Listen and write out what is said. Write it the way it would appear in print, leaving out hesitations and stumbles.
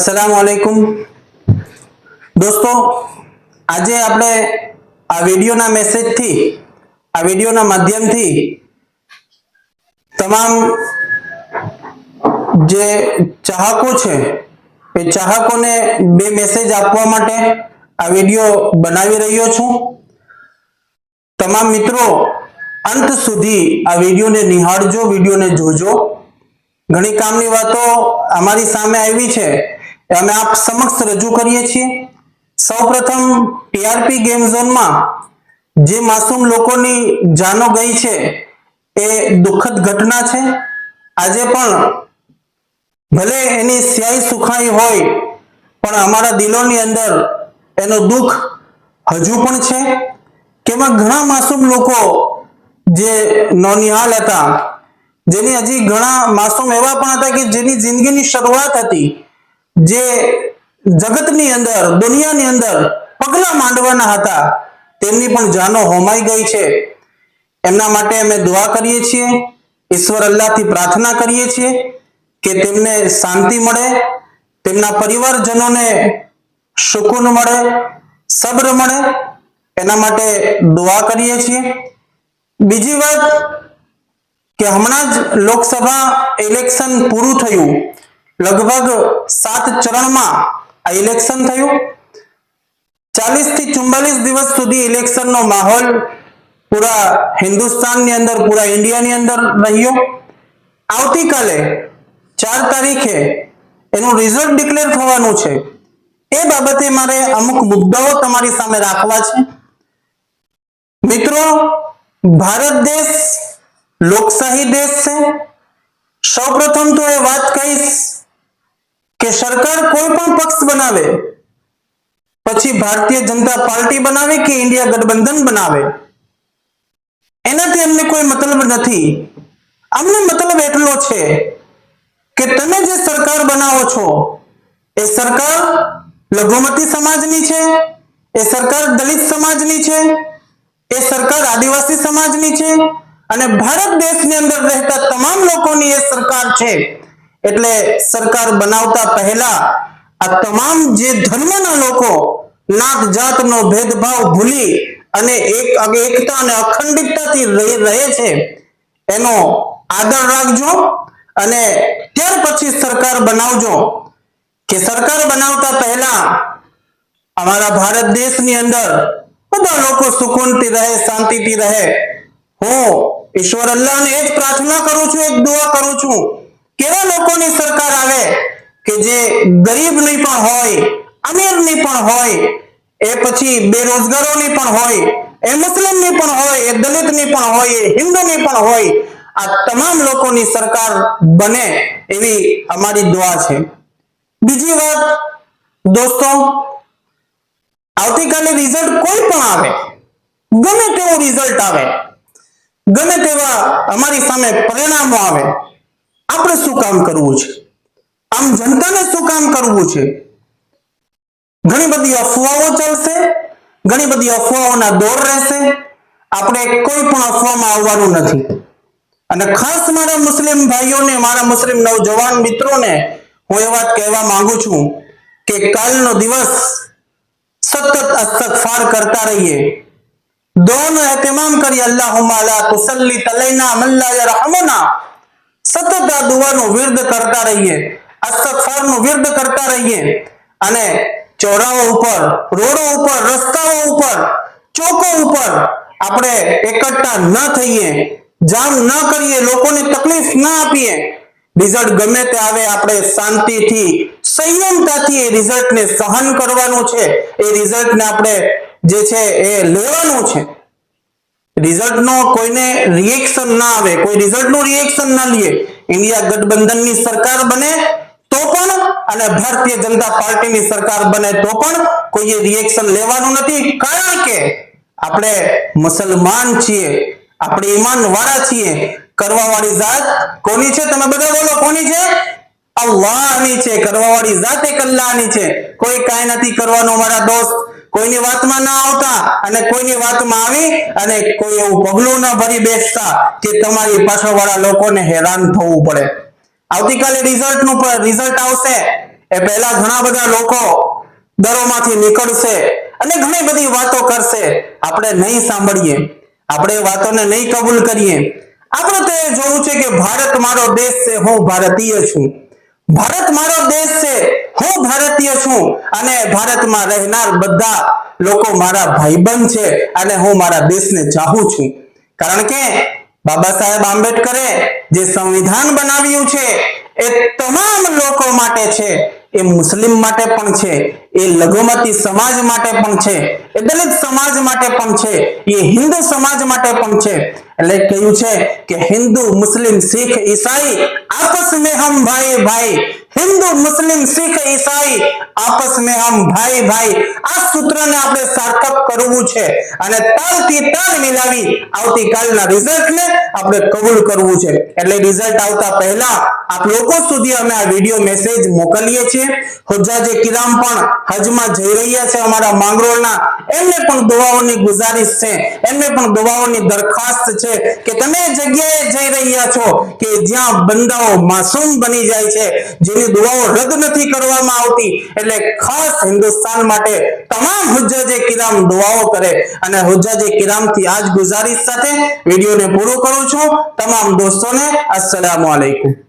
अस्सलामुअलैकुम दोस्तों, आज આપણે આ વિડિયોના મેસેજથી આ વિડિયોના માધ્યમથી તમામ જે ચાહકો છે એ ચાહકોને બે મેસેજ આપવા માટે આ વિડિયો બનાવી રહ્યો છું। તમામ મિત્રો અંત સુધી આ વિડિયોને નિહાળજો, વિડિયોને જોજો। ઘણી કામની વાતો અમારી સામે આવી છે, અમે આપ સમક્ષ રજૂ કરીએ છીએ। સૌપ્રથમ ટીઆરપી ગેમ ઝોનમાં જે માસૂમ લોકોની જાનો ગઈ છે એ દુઃખદ ઘટના છે। આજે પણ ભલે એની સ્યાહી સુખાઈ હોય પણ અમારા દિલોની અંદર એનો દુઃખ હજુ પણ છે કે ઘણા માસૂમ લોકો જે નોનિહાલ હતા, જેની હજી ઘણા માસૂમ એવા પણ હતા કે જેની જિંદગીની શરૂઆત હતી, જે જગતની અંદર દુનિયાની અંદર પગલા માંડવાના હતા, તેમની પણ જાનો હોમાઈ ગઈ છે। એમના માટે અમે દુઆ કરીએ છીએ, ઈશ્વર અલ્લાહથી પ્રાર્થના કરીએ છીએ કે તેમને શાંતિ મળે, તેમના પરિવારજનોને સુકૂન મળે, સબ્ર મળે, એના માટે દુઆ કરીએ છીએ। બીજી વાત કે હમણાં જ લોકસભા ઇલેક્શન પૂરું થયું, લગભગ 7 ચરણમાં આ ઇલેક્શન થયું। 40 થી 44 દિવસ સુધી ઇલેક્શનનો માહોલ પૂરા હિન્દુસ્તાનની અંદર, પૂરા ઇન્ડિયાની અંદર રહ્યો। આવતીકાલે 4 તારીખે એનું રિઝલ્ટ ડિક્લેર થવાનું છે। એ બાબતે મારે અમુક મુદ્દાઓ તમારી સામે રાખવા છે। મિત્રો, ભારત દેશ લોકશાહી દેશ છે। સૌપ્રથમ તો એ વાત કહીશ કે સરકાર કોઈ પણ પક્ષ બનાવે, પછી ભારતીય જનતા પાર્ટી બનાવે કે ઇન્ડિયા ગઠબંધન બનાવે, એનાથી અમને કોઈ મતલબ નથી। અમને મતલબ એટલો છે કે તમે જે સરકાર બનાવો છો એ સરકાર લઘુમતી સમાજની છે, એ સરકાર દલિત સમાજની છે, એ સરકાર આદિવાસી સમાજની છે અને ભારત દેશની અંદર રહેતા તમામ લોકોની એ સરકાર છે। એટલે સરકાર બનાવતા પહેલા આ તમામ જે ધર્મના લોકો નાત જાતનો ભેદભાવ ભૂલી અને એકતા અને અખંડિતતાથી રહે છે, એનો આદર રાખજો અને ત્યાર પછી સરકાર બનાવજો। કે સરકાર બનાવતા પહેલા અમારા ભારત દેશની અંદર બધા લોકો સુકૂનથી રહે, શાંતિથી રહે। હું ઈશ્વર અલ્લાહને એ જ પ્રાર્થના કરું છું, એક દુઆ કરું છું કે એવા લોકોની સરકાર આવે કે જે ગરીબની પણ હોય, અમીરની પણ હોય, એ પછી બેરોજગારોની પણ હોય, એ મુસ્લિમની પણ હોય, એ દલિતની પણ હોય, એ હિન્દુની પણ હોય, આ તમામ લોકોની સરકાર બને એવી અમારી દુઆ છે। બીજી વાત દોસ્તો, આવતીકાલે રિઝલ્ટ કોઈ પણ આવે, ગમે તેવું રિઝલ્ટ આવે, ગમે તેવા અમારી સામે પરિણામો આવે, આપણે શું કામ કરવું છે? આમ જનતાને શું કામ કરવું છે? ઘણી બધી અફવાઓ ચાલશે, ઘણી બધી અફવાઓના દોર રહેશે, આપણે કોઈ પણ અફવામાં આવવાનું નથી। અને ખાસ મારા મુસ્લિમ ભાઈઓને, મારા મુસ્લિમ નવજવાન મિત્રોને હું એ વાત કહેવા માંગુ છું કે કાલનો દિવસ સતત ઇસ્તિગફાર કરતા રહીએ, દુઆનો એહતમામ કરીએ। અલ્લાहुम्मा ला तुसल्लित अलैना मन ला यरहमुना, સતત આ દુઆનો વિર્દ કરતા રહીએ, ઇસ્તિગફારનો વિર્દ કરતા રહીએ અને ચોરાઓ ઉપર, રોડો ઉપર, રસ્તાઓ ઉપર, ચોકો ઉપર આપણે એકઠા ન થઈએ, જામ ન કરીએ, લોકોને તકલીફ ન આપીએ। રિઝલ્ટ ગમે તે આવે આપણે શાંતિથી, સંયમતાથી એ રિઝલ્ટને સહન કરવાનું છે, એ રિઝલ્ટને આપણે જે છે એ લેવાનું છે। રિઝલ્ટનો કોઈને રિએક્શન ના આવે, કોઈ રિઝલ્ટનું રિએક્શન ના લે। ઇન્ડિયા ગઠબંધનની સરકાર બને તો પણ અને ભારતીય જનતા પાર્ટીની સરકાર બને તો પણ કોઈએ રિએક્શન લેવાનું નથી, કારણ કે આપણે મુસલમાન છીએ, આપણે ઈમાન વાળા છીએ। કરવાવાળી જાત કોની છે? તમે બધા બોલો, કોની છે? અલ્લાહની છે। કરવાવાળી જાત એક અલ્લાહની છે, કોઈ કાંઈ નથી કરવાનું મારા દોસ્ત। કોઈની વાતમાં ના આવતા અને કોઈની વાતમાં આવી અને કોઈ એવું પગલું ના ભરી બેસતા કે તમારી પાછળવાળા લોકોને હેરાન થવું પડે। આવતીકાલે રિઝલ્ટ આવશે એ પહેલા ઘણા બધા લોકો દરોમાંથી નીકળશે અને ઘણી બધી વાતો કરશે, આપણે નહીં સાંભળીએ, આપણે એ વાતોને નહીં કબૂલ કરીએ. આપણે તો એ જોવું છે કે ભારત મારો દેશ છે, હું ભારતીય છું. ભારત મારો દેશ છે, હું ભારતીય છું અને ભારતમાં રહેનાર બધા લોકો મારા ભાઈબંધ છે અને હું મારા દેશને ચાહું છું. કારણ કે બાબા સાહેબ આંબેડકરે જે સંવિધાન બનાવ્યું છે એ તમામ લોકો માટે છે, એ મુસ્લિમ માટે પણ છે, એ લઘુમતી સમાજ માટે પણ છે, એ દલિત સમાજ માટે પણ છે, એ હિન્દુ સમાજ માટે પણ છે. એટલે કહ્યું છે કે હિન્દુ મુસ્લિમ શીખ ઈસાઈ आपस में हम भाई भाई, हिंदू मुस्लिम सिख ईसाई आपस में हम भाई भाई. આ સૂત્રને આપણે સાર્થક કરવું છે અને તલથી તલ મિલાવી આવતીકાલના રિઝલ્ટને આપણે કબૂલ કરવું છે. એટલે રિઝલ્ટ આવતા પહેલા આપ લોકો સુધી અમે આ વિડિયો મેસેજ મોકલીએ છીએ. હુજ્જાજે કિરામ પણ હજમાં જઈ રહ્યા છે અમારા માંગરોળના, એમને પણ દુઆઓની ગુજારિશ છે, એમને પણ દુઆઓની દરખાસ્ત છે કે તમે જગ્યાએ જઈ રહ્યા છો કે જ્યાં બંદાઓ માસૂમ બની જાય છે, જેની દુઆઓ રદ નથી કરવામાં આવતી. એટલે ખાસ હિન્દુસ્તાન માટે તમામ હુજ્જાજે કિરામ દુઆઓ કરે અને હુજ્જાજે કિરામથી આજ ગુજારિશ સાથે વિડીયોને પૂરો કરું છું. તમામ દોસ્તોને અસ્સલામુ અલૈકુમ.